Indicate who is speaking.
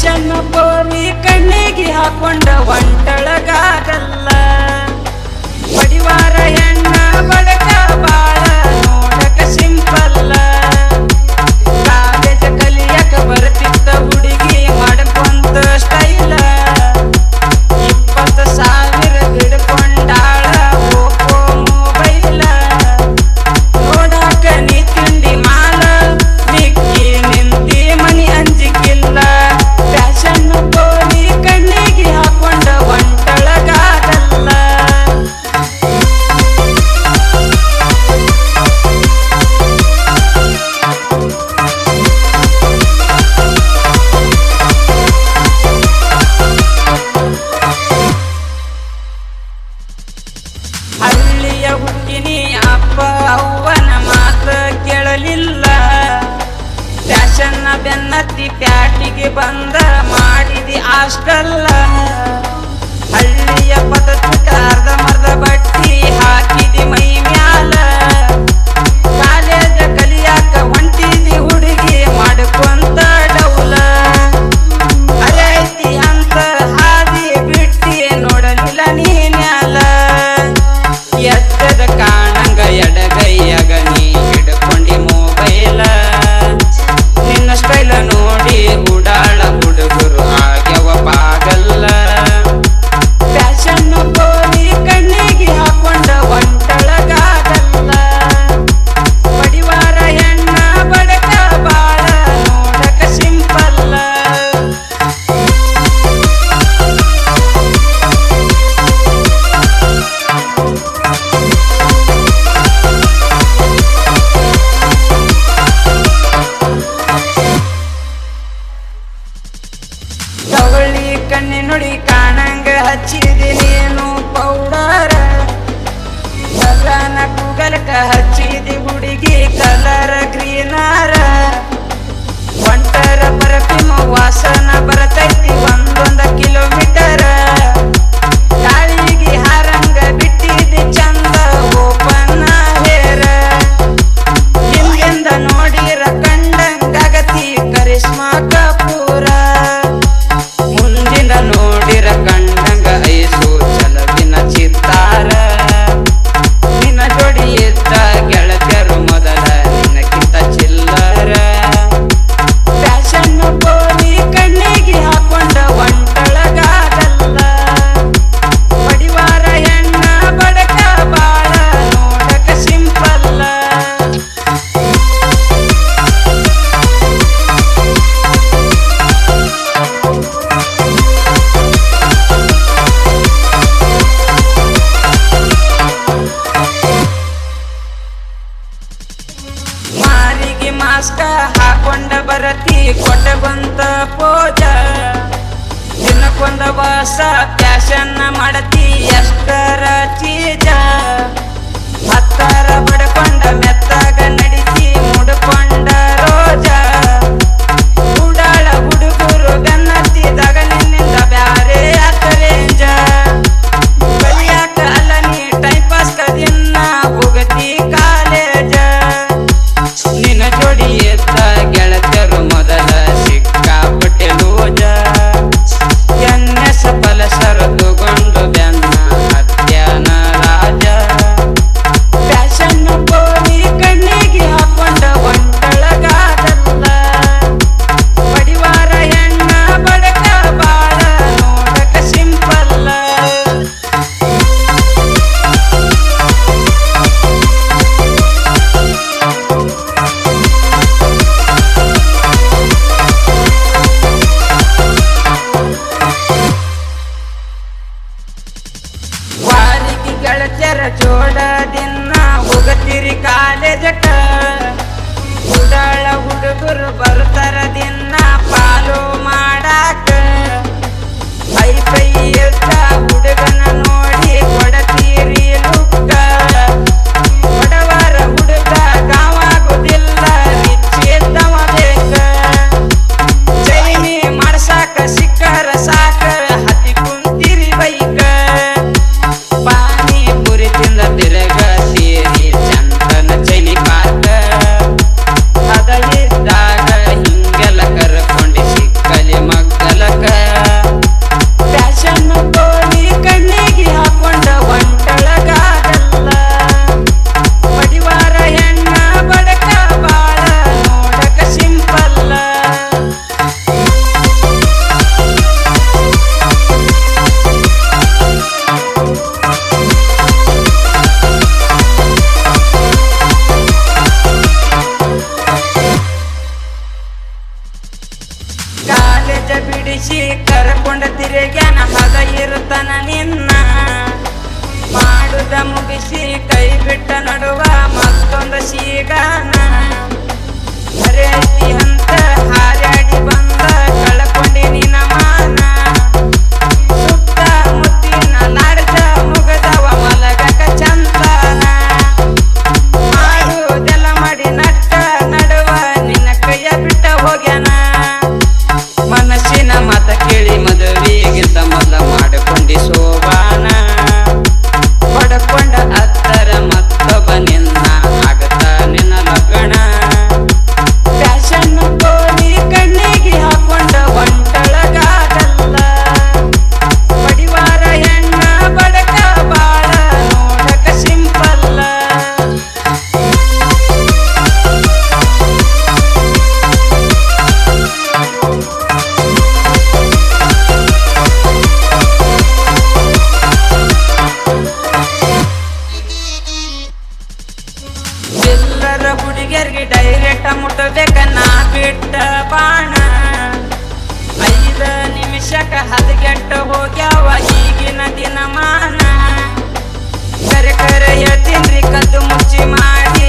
Speaker 1: fashion ಬೋರಿ ಕಣ್ಣಿಗೆ ಹಾಕೊಂಡ ಒಂಟಳಗಾಗಲ್ಲ ಬಡಿವಾರ ಹೆಣ್ಣ ಬಡಕ ಬಾಳ ನೋಡಕ ಸಿಂಪಲ್ಲ ಕಾಲೇಜ ಕಲಿಯಕ ಬರ್ತಿತ್ತ ಹುಡುಗಿ ಮಾಡ್ಕೊಂತ ಸ್ಟೈಲ 20,000 ಹಿಡ್ಕೊಂಡಾಳ ಓಪೋ ಮೊಬೈಲ ನೋಡಾಕ ನೀ ತಿಂಡಿ ಮಾಲ ನಿಕ್ಕಿ ನಿಂತಿ ಮನಿ ಅಂಜಿಕಿಲ್ಲ ಫ್ಯಾಷನ್ ಬೋರಿ ಕಣ್ಣಿಗೆ ಹಾಕೊಂಡ ಒಂಟಳಗಾಗಲ್ಲ ಹಳ್ಳಿಯ ಹುಟ್ಟಿನಿ ಅಪ್ಪ ಅವ್ವನ ಮಾತ ಕೇಳಲಿಲ್ಲ ಫ್ಯಾಷನ್ನ ಬೆನ್ನತ್ತಿ ಪ್ಯಾಟಿಗೆ ಬಂದ ಮಾಡಿದಿ ಅಷ್ಟಲ್ಲ ಹಳ್ಳಿಯ ಪದ್ಧತಿಕ ಅರ್ಧಮರ್ಧ ಬಟ್ಟಿ ಹಾಕಿದಿ ಮೈ ಮ್ಯಾಲ ಕಾಲೇಜ ಕಲಿಯಾಕ ಹೊಂಟಿದಿ ಹುಡುಗಿ ಮಾಡ್ಕೊಂತ ಡೌಲ ಅರೆ ಐತಿ ಅಂತ ಹಾದಿ ಬಿಟ್ಟಿ ನೋಡಲಿಲ್ಲ ನೀನ್ಯಾಲ ಎತ್ತದ ಕಾಣಂಗ ಎಡಗೈಯಾಗ ನೀ ಹಿಡ್ಕೊಂಡಿ ಮೊಬೈಲ ನಿನ್ನ ಸ್ಟೈಲ ನೋಡಿ ಉಡಾಳ ಹುಡುಗರು ಆಗ್ಯವ ಪಾಗಲ್ಲ ಫ್ಯಾಷನ್ ಬೋರಿ ಕಣ್ಣಿಗೆ ಹಾಕೊಂಡ ಒಂಟಳಗಾಗಲ್ಲ ಬಡಿವಾರ ಹೆಣ್ಣ ಬಡಕ ಬಾಳ ನೋಡಕ ಸಿಂಪಲ್ಲ ಕವಳಿ ಕಣ್ಣಿ ನುಡಿ ಕಾಣಂಗ ಹಚ್ಚಿದಿ ನೀನು ಪೌಡರ ಕಲ್ಲನ ಕೂಗಲಕ ಹಚ್ಚಿದಿ ಹುಡುಗಿ ಕಲರ ಗ್ರೀನರ ಒಂಟರ ಪರಫ್ಯೂಮ್ ವಾಸನ ಬರತೈತಿ ಒಂದೊಂದ ಕಿಲೋಮೀಟರ ಗಾಳಿಗೆ ಹಾರಂಗ ಬಿಟ್ಟಿದಿ ಚಂದ ಓಪನ್ ಹೇರ ಹಿಂದಿಂದ ನೋಡಿರ ಕಂಡಂಗಾಗತಿ ಕರಿಷ್ಮಾ ಕಪೂರ ಮುಂದಿನ ನೋಡಿರ ಕಂಡಂಗ ಐಸು ಚಲವಿನ ಚಿತ್ತಾರ ನಿನ್ನ ಜೋಡಿ ಇದ್ದ ಗೆಳತಿಯರು ಮೊದಲ ನಿನ್ನಕ್ಕಿಂತ ಚಿಲ್ಲರ ಫ್ಯಾಷನ್ ಬೋರಿ ಕಣ್ಣಿಗೆ ಹಾಕೊಂಡ ಒಂಟಳಗಾಗಲ್ಲ ಬಡಿವಾರ ಹೆಣ್ಣ ಬಡಕ ಬಾಳ ನೋಡಕ ಸಿಂಪಲ್ಲ ಮಾರಿಗೆ ಮಾಸ್ಕ ಹಾಕೊಂಡ ಬರತಿ ಕೊಟ್ಟ ಬಂತ ಪೋಜ ದಿನಕ್ಕೊಂದ ಹೊಸ ಫ್ಯಾಷನ್ ಮಾಡತಿ ಎಷ್ಟರ ಚೀಜ ಹತ್ತರ ಬಡ್ಕೊಂಡ ಮೆತ್ತಾಗ ನಡಿಸಿ ಮುಡ್ಕೊಂಡ ರೋಜ ಉಡಾಳ ಹುಡುಗರು ಬೆನ್ನತ್ತಿದಾಗ ನಿನ್ನಿಂದ ಬ್ಯಾರೆ ರೇಂಜ ಕಲಿಯಾಕ ಅಲ್ಲ ನೀ ಟೈಮ್ ಪಾಸ್ ಕದಿನ್ನ ಹೋಗತಿ ಕಾಲೇಜ ನಿನ್ನ ಜೋಡಿ ಎತ್ತ ಗೆಳತಿಯರು ಮೊದಲ ಸಿಕ್ಕಾಪಟ್ಟೆ ಲೂಜ ಎನ್ನೆಸ ಪಲಸರ ವಜ ಬಿಡಿಸಿ ಕರ್ಕೊಂಡ ತಿರುಗ್ಯಾನ ಹದ ಇರುತ್ತಾನ ನಿನ್ನ ಮಾಡುದ ಮುಗಿಸಿ ಕೈ ಬಿಟ್ಟ ನಡುವ ಮತ್ತೊಂದು ಶೀಗಾನ ಹರೇತಿ ಅಂತ ಹಾರಾಡಿ ಬಂದ ಕಳ್ಕೊಂಡಿ ನಿನ್ನ ಮಾನ ಸುತ್ತ ಮುತ್ತಿನ ಲಾಡ್ಜ ಮುಗದವ ಮಲಗಕ ಚಂದನ ಮಾಡುದೆಲ್ಲ ಮಾಡಿ ನಟ್ಟ ನಡುವ ನಿನ್ನ ಕೈಯ ಬಿಟ್ಟ ಹೋಗ್ಯಾನ ಮನಸ್ಸಿನ ಮಾತ ಕೇಳಿ ಮದುವೆಗಿಂತ ಮೊದಲ ಮಾಡಿಕೊಂಡಿ ಸೋಬಾನ ಪಡ್ಕೊಂಡ ಹತ್ತರ ಮತ್ತೊಬ್ಬ ನಿನ್ನ ಆಗತ್ತ ನಿನ್ನ ಲಗ್ನ ಫ್ಯಾಷನ್ ಕೋಳಿ ಕಣ್ಣಿಗೆ ಹಾಕೊಂಡ ಹೊಂಟಳಗಾದಲ್ಲ ಬಡಿವಾರ ಹೆಣ್ಣ ಬಡಕ ಬಾಳ ನೋಡಕ ಸಿಂಪಲ್ಲ ಚಿಲ್ಲರ ಹುಡುಗಿಯರ್ಗೆ ಡೈರೆಕ್ಟ್ ಮುಟ್ಟಬೇಕ ನಾ ಬಿಟ್ಟ ಬಾಣ 5 ನಿಮಿಷಕ್ಕ ಹದಗೆಟ್ಟ ಹೋಗ್ಯಾವ ಈಗಿನ ದಿನಮಾನ ಕರೆ ಕರೆ ಹೇಳ್ತೀನ್ರಿ ಕದ್ದು ಮುಚ್ಚಿ ಮಾಡಿ